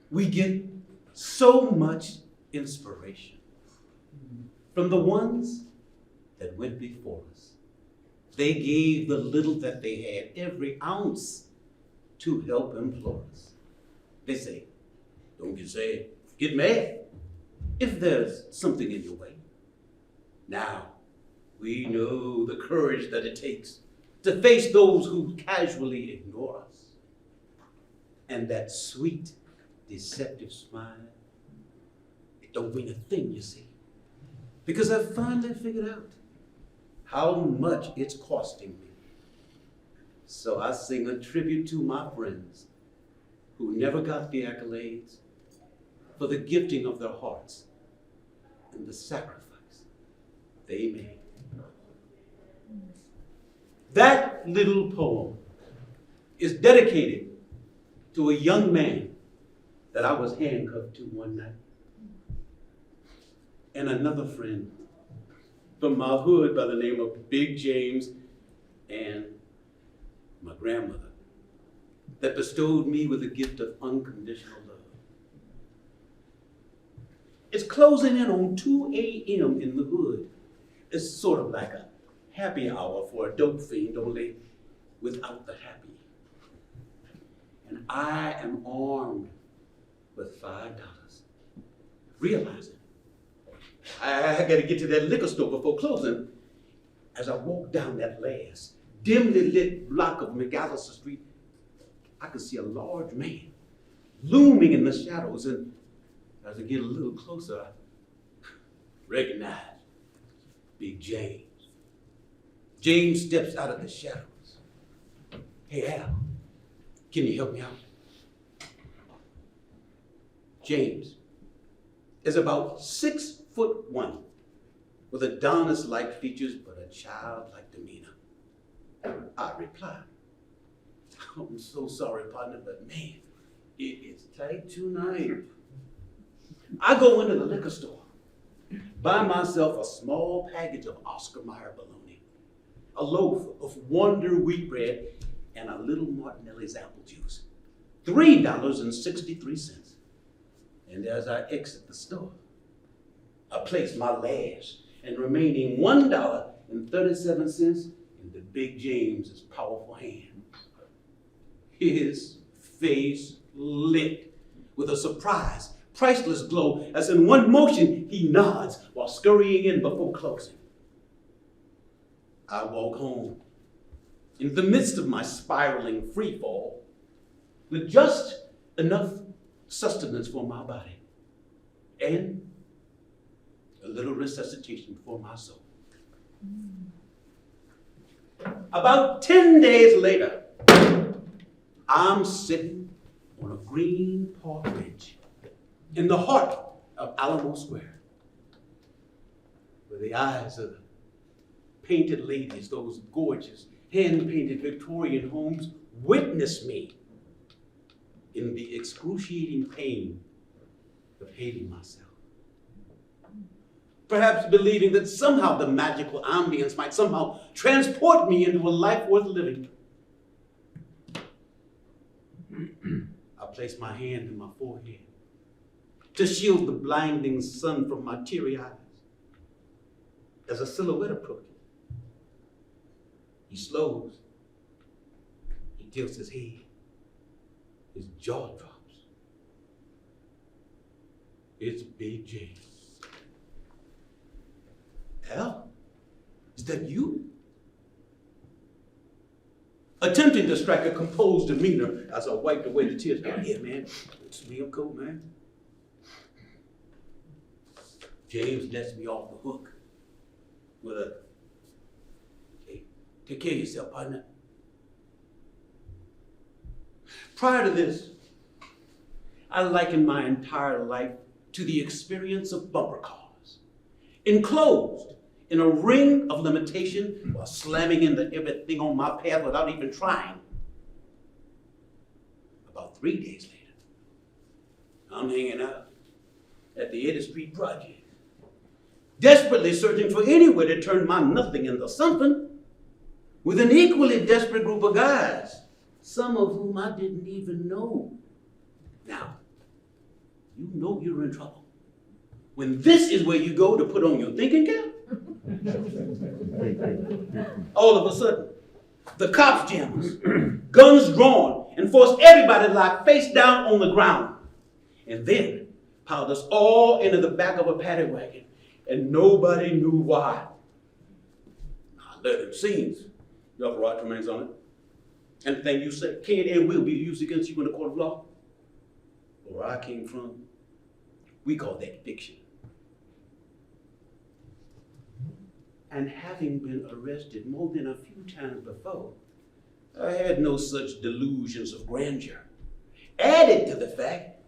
We get so much inspiration from the ones that went before us. They gave the little that they had, every ounce, to help implore us. They say, don't get sad, get mad if there's something in your way. Now, we know the courage that it takes to face those who casually ignore us. And that sweet, deceptive smile, it don't mean a thing, you see. Because I finally figured out how much it's costing me. So I sing a tribute to my friends who never got the accolades for the gifting of their hearts and the sacrifice they made. That little poem is dedicated to a young man that I was handcuffed to one night, and another friend from my hood by the name of Big James, and my grandmother that bestowed me with the gift of unconditional love. It's closing in on 2 a.m. in the hood. It's sort of like a happy hour for a dope fiend, only without the happy. And I am armed with $5, realizing I gotta get to that liquor store before closing. As I walk down that last dimly lit block of McAllister Street, I could see a large man looming in the shadows, and as I get a little closer, I recognize Big James. James steps out of the shadows. Hey, Al, can you help me out? James is about 6'1", with Adonis-like features but a childlike demeanor. I reply, I'm so sorry, partner, but man, it is tight tonight. I go into the liquor store, buy myself a small package of Oscar Mayer bologna, a loaf of Wonder wheat bread, and a little Martinelli's apple juice. $3.63. And as I exit the store, I place my last and remaining $1.37 in the Big James's powerful hand. His face lit with a surprise, priceless glow, as in one motion he nods while scurrying in before closing. I walk home in the midst of my spiraling free fall with just enough sustenance for my body and a little resuscitation for my soul. About 10 days later, I'm sitting on a green park bench in the heart of Alamo Square, where the eyes of the painted ladies, those gorgeous hand-painted Victorian homes, witness me in the excruciating pain of hating myself. Perhaps believing that somehow the magical ambience might somehow transport me into a life worth living. I place my hand in my forehead to shield the blinding sun from my teary eyes. As a silhouette approaches, he slows, he tilts his head, his jaw drops. It's Big James. Al, is that you? Attempting to strike a composed demeanor as I wiped away the tears. Oh, yeah, man, it's me, I'm cool, man. James lets me off the hook with a, hey, take care of yourself, partner. Prior to this, I likened my entire life to the experience of bumper cars, enclosed in a ring of limitation while slamming into everything on my path without even trying. About 3 days later, I'm hanging out at the 8th Street Project, desperately searching for anywhere to turn my nothing into something, with an equally desperate group of guys, some of whom I didn't even know. Now, you know you're in trouble when this is where you go to put on your thinking cap. All of a sudden, the cops jam us, guns drawn, and forced everybody to lie face down on the ground. And then piled us all into the back of a paddy wagon, and nobody knew why. I let them scenes. Your right remains on it. Anything you say can and will be used against you in the court of law. Where I came from, we call that fiction. And having been arrested more than a few times before, I had no such delusions of grandeur. Added to the fact,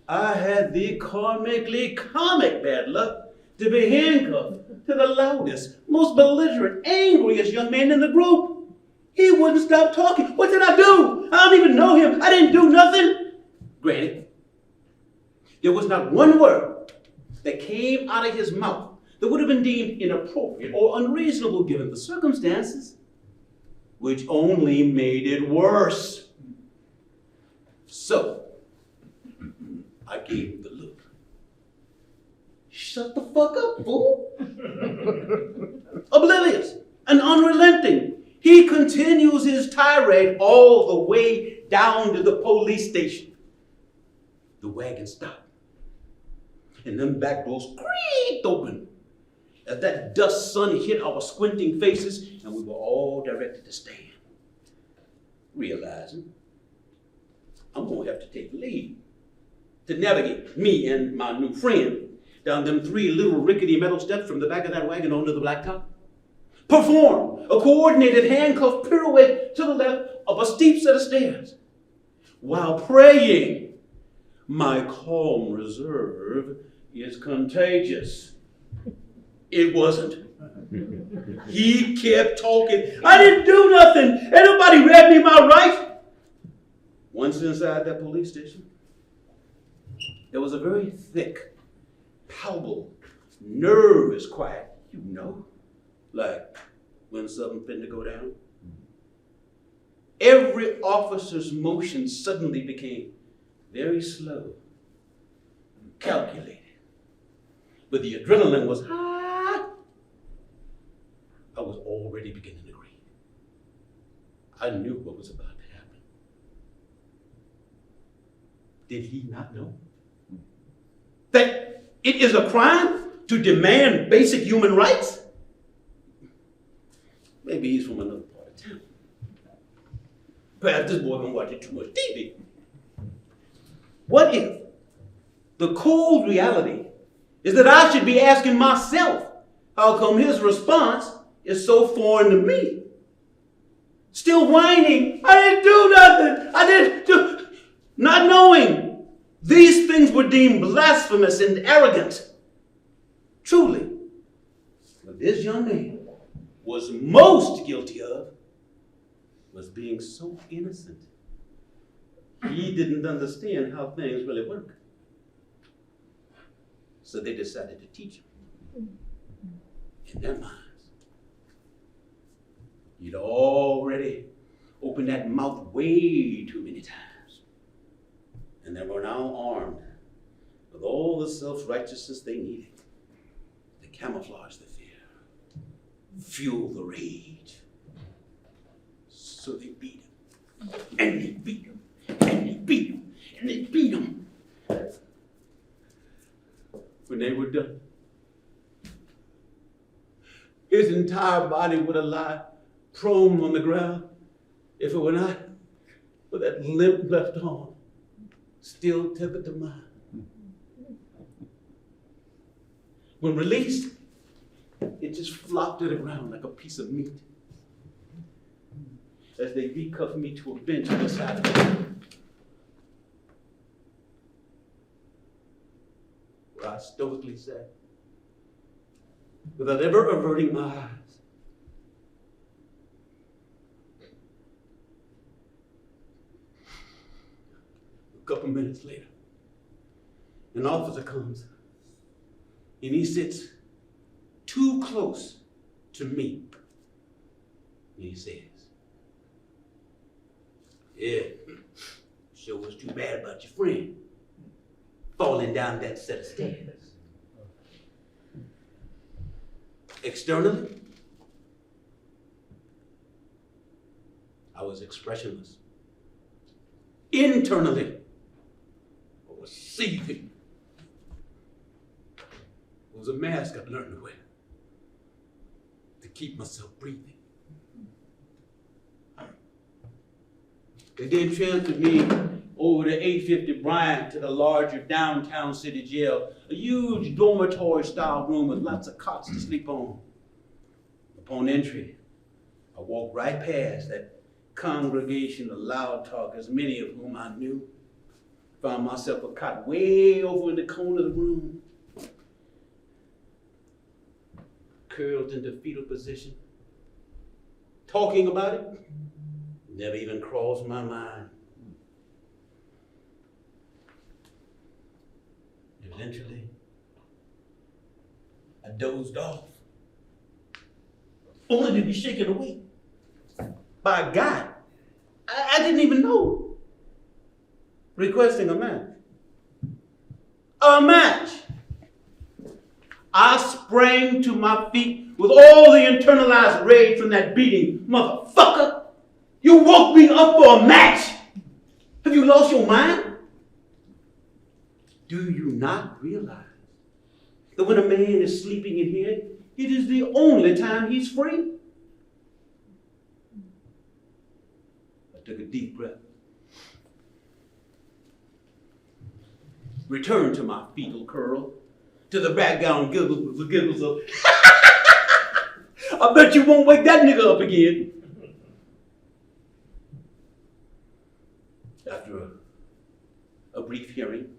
I had the comically comic bad luck to be handcuffed to the loudest, most belligerent, angriest young man in the group. He wouldn't stop talking. What did I do? I don't even know him. I didn't do nothing. Granted, there was not one word that came out of his mouth that would have been deemed inappropriate or unreasonable given the circumstances, which only made it worse. So, I gave him the look. Shut the fuck up, fool. Oblivious and unrelenting, he continues his tirade all the way down to the police station. The wagon stopped, and them back doors creaked open as that dust sun hit our squinting faces, and we were all directed to stand, realizing I'm gonna have to take the lead to navigate me and my new friend down them 3 little rickety metal steps from the back of that wagon onto the blacktop. Perform a coordinated handcuff pirouette to the left of a steep set of stairs while praying, my calm reserve is contagious. It wasn't. He kept talking. I didn't do nothing. Ain't nobody read me my rights. Once inside that police station, there was a very thick, palpable, nervous quiet, like when something finna go down. Every officer's motion suddenly became very slow, calculated. But the adrenaline was high. I was already beginning to grieve. I knew what was about to happen. Did he not know that it is a crime to demand basic human rights? Maybe he's from another part of town. Perhaps this boy been watching too much TV. What if the cold reality is that I should be asking myself how come his response is so foreign to me? Still whining, I didn't do nothing, I didn't do, not knowing these things were deemed blasphemous and arrogant. Truly, what this young man was most guilty of was being so innocent. He didn't understand how things really work. So they decided to teach him. In their minds, he'd already opened that mouth way too many times. And they were now armed with all the self-righteousness they needed to camouflage the fear, fuel the rage. So they beat him, and they beat him, and they beat him, and they beat him. When they were done, his entire body would have lied prone on the ground if it were not for that limp left arm, still tethered to mine. When released, it just flopped to the ground like a piece of meat as they recuffed me to a bench on the side of the road, where I stoically sat, without ever averting my eyes. A couple minutes later, an officer comes, and he sits too close to me. And he says, yeah, sure was too bad about your friend falling down that set of stairs. Externally, I was expressionless. Internally, I was seething. It was a mask I learned to wear to keep myself breathing. They then transferred me over to 850 Bryant to the larger downtown city jail, a huge dormitory-style room with lots of cots to sleep on. Upon entry, I walked right past that congregation of loud talkers, many of whom I knew. Found myself a cot way over in the corner of the room, curled into fetal position. Talking about it never even crossed my mind. Eventually, I dozed off, only to be shaken awake by a guy I didn't even know, requesting a match. A match! I sprang to my feet with all the internalized rage from that beating. Motherfucker! You woke me up for a match! Have you lost your mind? Do you not realize that when a man is sleeping in here, it is the only time he's free? I took a deep breath, returned to my fetal curl, to the background giggles of, I bet you won't wake that nigga up again. After a brief hearing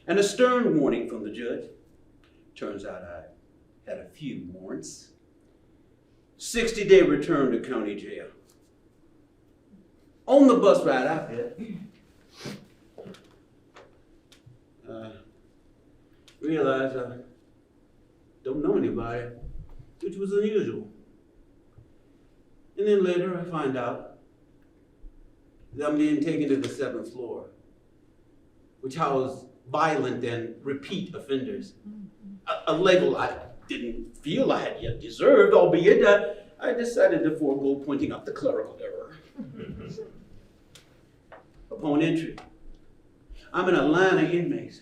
and a stern warning from the judge, turns out I had a few warrants. 60-day return to county jail. On the bus ride out there, realized I don't know anybody, which was unusual. And then later I find out that I'm being taken to the 7th floor, which housed violent and repeat offenders. A label I didn't feel I had yet deserved, albeit I decided to forego pointing out the clerical error. Upon entry, I'm in a line of inmates,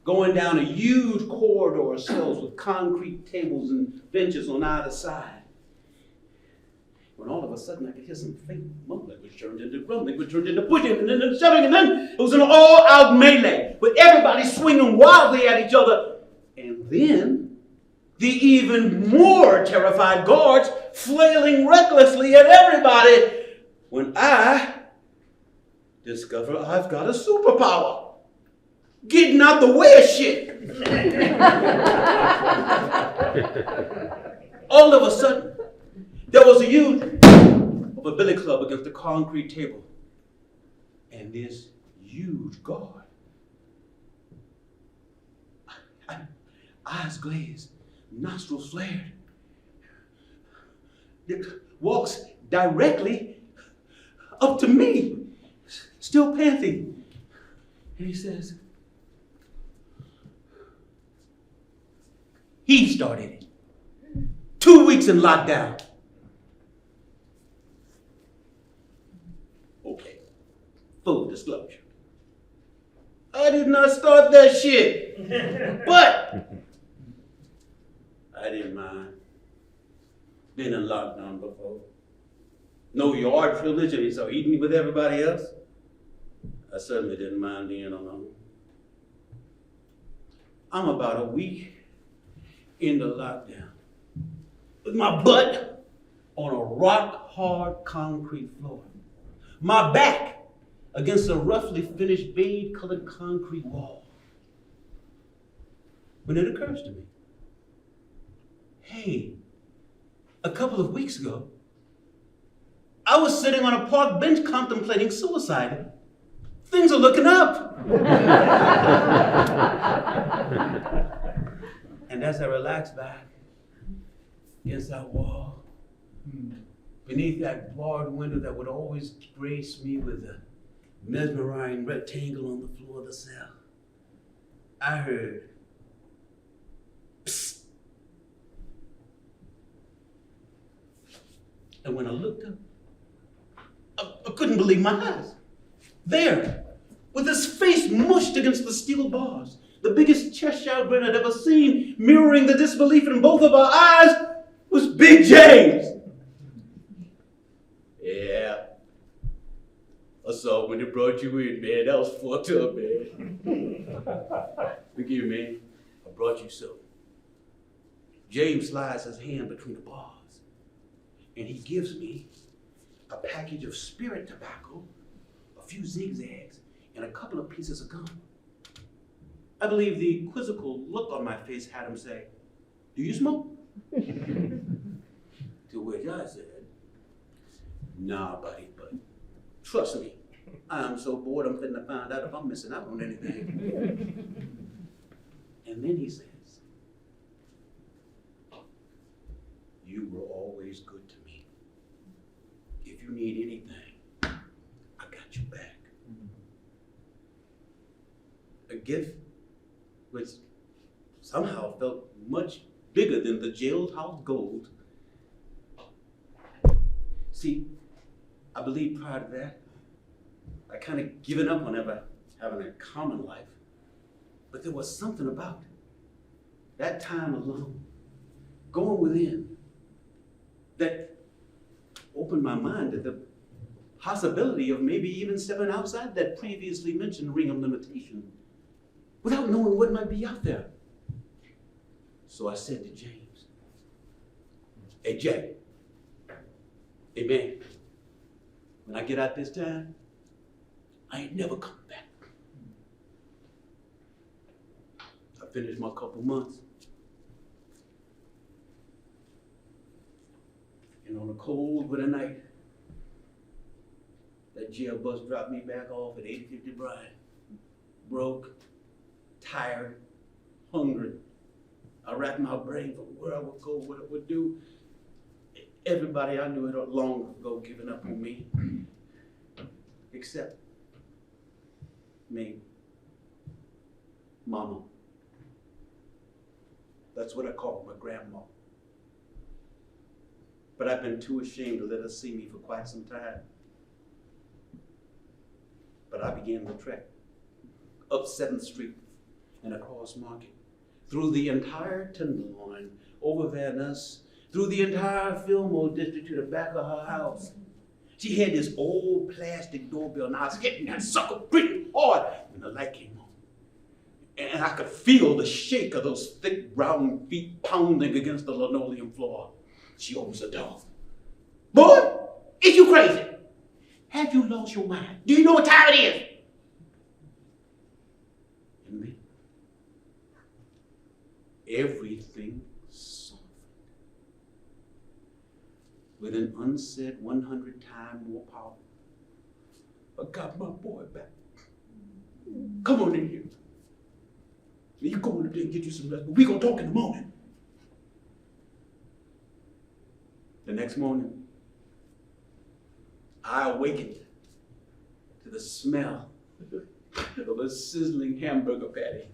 going down a huge corridor of cells with concrete tables and benches on either side. When all of a sudden I could hear some faint mumbling, which turned into grumbling, which turned into pushing, and then shoving, and then it was an all-out melee with everybody swinging wildly at each other. And then the even more terrified guards flailing recklessly at everybody when I discover I've got a superpower. Getting out the way of shit. All of a sudden, there was a huge of a billy club against the concrete table. And this huge guard, eyes glazed, nostrils flared, walks directly up to me, still panting. And he says, he started it. 2 weeks in lockdown. Okay, full disclosure. I did not start that shit, but I didn't mind. Been in lockdown before. No yard privilege, so eating with everybody else. I certainly didn't mind being alone. I'm about a week into lockdown with my butt on a rock-hard concrete floor, my back against a roughly finished beige-colored concrete wall. When it occurs to me, hey, a couple of weeks ago, I was sitting on a park bench contemplating suicide. Things are looking up. And as I relax back, against that wall, beneath that barred window that would always grace me with a mesmerizing rectangle on the floor of the cell, I heard, psst. And when I looked up, I couldn't believe my eyes. There, with his face mushed against the steel bars, the biggest Cheshire grin I'd ever seen, mirroring the disbelief in both of our eyes, was Big James. Yeah. I saw when they brought you in, man. That was fucked up, man. Look here, man. I brought you something. James slides his hand between the bars, and he gives me a package of spirit tobacco, a few zigzags, and a couple of pieces of gum. I believe the quizzical look on my face had him say, "Do you smoke?" To which I said, "Nah, buddy, but trust me, I'm so bored I'm finna find out if I'm missing out on anything." And then he says, "You were always good to me. If you need anything, I got you back." A gift which somehow felt much bigger than the jailhouse gold. See, I believe prior to that, I kind of given up on ever having a common life. But there was something about it. That time alone, going within, that opened my mind to the possibility of maybe even stepping outside that previously mentioned ring of limitation without knowing what might be out there. So I said to James, "Hey, Jay, hey, man, when I get out this time, I ain't never coming back." I finished my couple months. And on a cold winter night, that jail bus dropped me back off at 850 Bryant. Broke, tired, hungry. I racked my brain for where I would go, what I would do. Everybody I knew had long ago given up on me, except me, Mama. That's what I call my grandma. But I've been too ashamed to let her see me for quite some time. But I began the trek up 7th Street and across Market, through the entire Tenderloin, over Van Ness, through the entire Fillmore district to the back of her house. She had this old plastic doorbell, and I was hitting that sucker pretty hard when the light came on. And I could feel the shake of those thick brown feet pounding against the linoleum floor. She opens the door. "Boy, is you crazy? Have you lost your mind? Do you know what time it is?" And then everything softened with an unsaid 100 times more power. "I got my boy back. Come on in here. You go in there and get you some rest, but we gonna talk in the morning." The next morning, I awakened to the smell of a sizzling hamburger patty,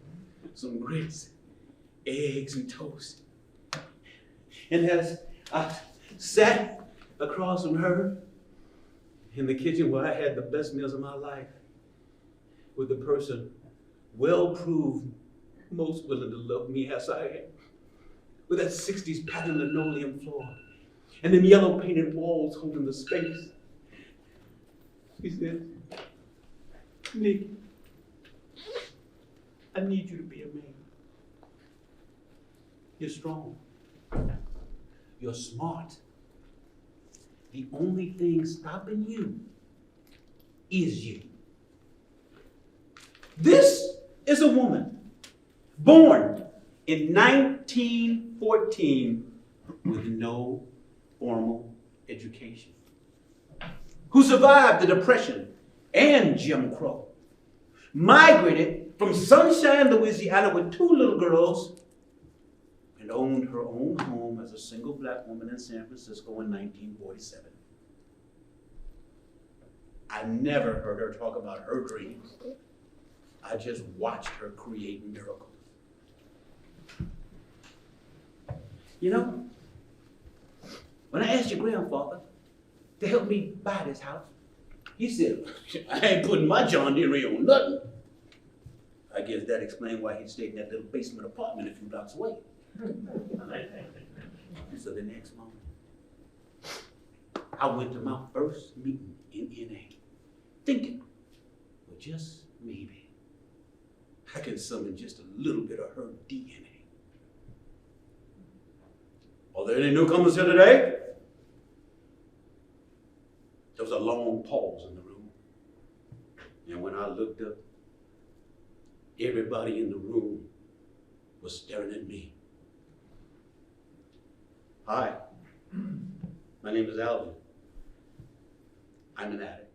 some grits, eggs, and toast. And as I sat across from her in the kitchen where I had the best meals of my life, with the person well-proved, most willing to love me as I am, with that 60s pattern linoleum floor, and them yellow painted walls holding the space, she said, "Nick, I need you to be a man. You're strong. You're smart. The only thing stopping you is you." This is a woman born in 1914 with no formal education, who survived the Depression and Jim Crow, migrated from Sunshine, Louisiana with 2 little girls, and owned her own home as a single black woman in San Francisco in 1947. I never heard her talk about her dreams. I just watched her create miracles. You know, when I asked your grandfather to help me buy this house, he said, I ain't putting my John Deere on nothing. I guess that explained why he stayed in that little basement apartment a few blocks away. So the next moment, I went to my first meeting in NA, thinking, well, just maybe, I can summon just a little bit of her DNA. Are there any newcomers here today? There was a long pause in the room. And when I looked up, everybody in the room was staring at me. Hi, my name is Algiin. I'm an addict.